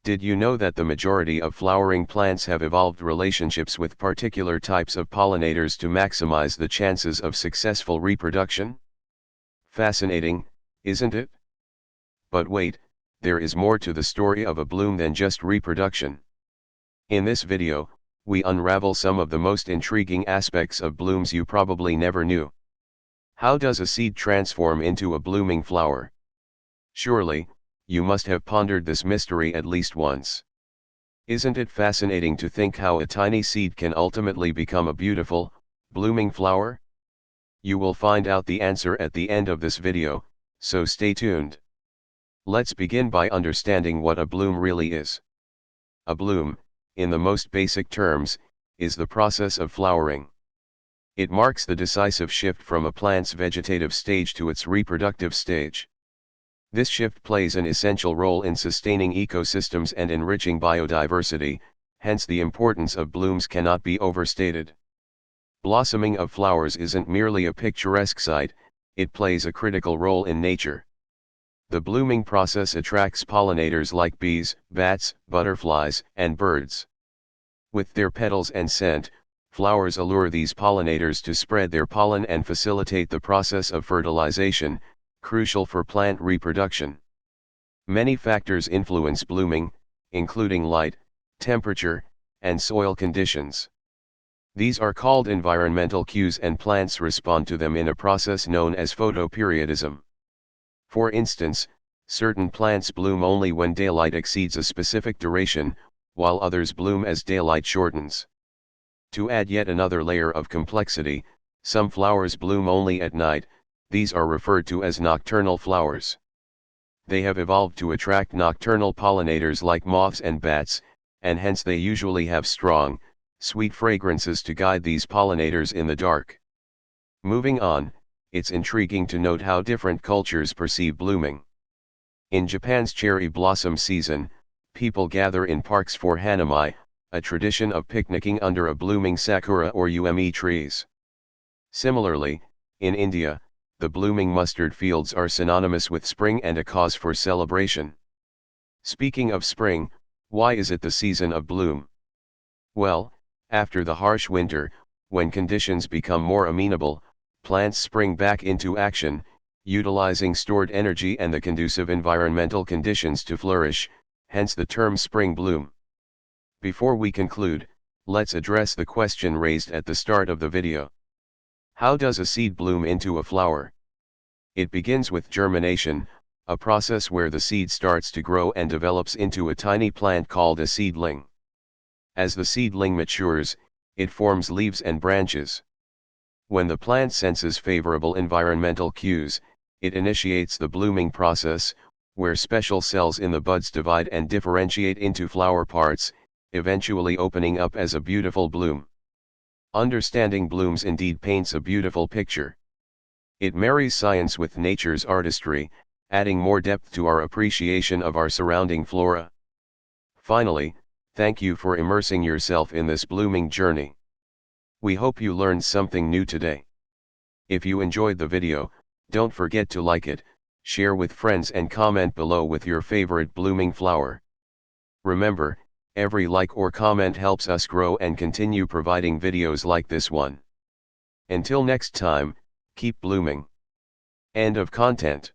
Did you know that the majority of flowering plants have evolved relationships with particular types of pollinators to maximize the chances of successful reproduction? Fascinating, isn't it? But wait, there is more to the story of a bloom than just reproduction. In this video, we unravel some of the most intriguing aspects of blooms you probably never knew. How does a seed transform into a blooming flower? Surely, you must have pondered this mystery at least once. Isn't it fascinating to think how a tiny seed can ultimately become a beautiful, blooming flower? You will find out the answer at the end of this video, so stay tuned. Let's begin by understanding what a bloom really is. A bloom, in the most basic terms, is the process of flowering. It marks the decisive shift from a plant's vegetative stage to its reproductive stage. This shift plays an essential role in sustaining ecosystems and enriching biodiversity, hence the importance of blooms cannot be overstated. Blossoming of flowers isn't merely a picturesque sight, it plays a critical role in nature. The blooming process attracts pollinators like bees, bats, butterflies, and birds. With their petals and scent, flowers allure these pollinators to spread their pollen and facilitate the process of fertilization, crucial for plant reproduction. Many factors influence blooming, including light, temperature, and soil conditions. These are called environmental cues, and plants respond to them in a process known as photoperiodism. For instance, certain plants bloom only when daylight exceeds a specific duration, while others bloom as daylight shortens. To add yet another layer of complexity, some flowers bloom only at night. These are referred to as nocturnal flowers. They have evolved to attract nocturnal pollinators like moths and bats, and hence they usually have strong, sweet fragrances to guide these pollinators in the dark. Moving on, it's intriguing to note how different cultures perceive blooming. In Japan's cherry blossom season, people gather in parks for hanami, a tradition of picnicking under a blooming sakura or ume trees. Similarly, in India, the blooming mustard fields are synonymous with spring and a cause for celebration. Speaking of spring, why is it the season of bloom? Well, after the harsh winter, when conditions become more amenable, plants spring back into action, utilizing stored energy and the conducive environmental conditions to flourish, hence the term spring bloom. Before we conclude, let's address the question raised at the start of the video. How does a seed bloom into a flower? It begins with germination, a process where the seed starts to grow and develops into a tiny plant called a seedling. As the seedling matures, it forms leaves and branches. When the plant senses favorable environmental cues, it initiates the blooming process, where special cells in the buds divide and differentiate into flower parts, eventually opening up as a beautiful bloom. Understanding blooms indeed paints a beautiful picture. It marries science with nature's artistry, adding more depth to our appreciation of our surrounding flora. Finally, thank you for immersing yourself in this blooming journey. We hope you learned something new today. If you enjoyed the video, don't forget to like it, share with friends and comment below with your favorite blooming flower. Remember, every like or comment helps us grow and continue providing videos like this one. Until next time, keep blooming. End of content.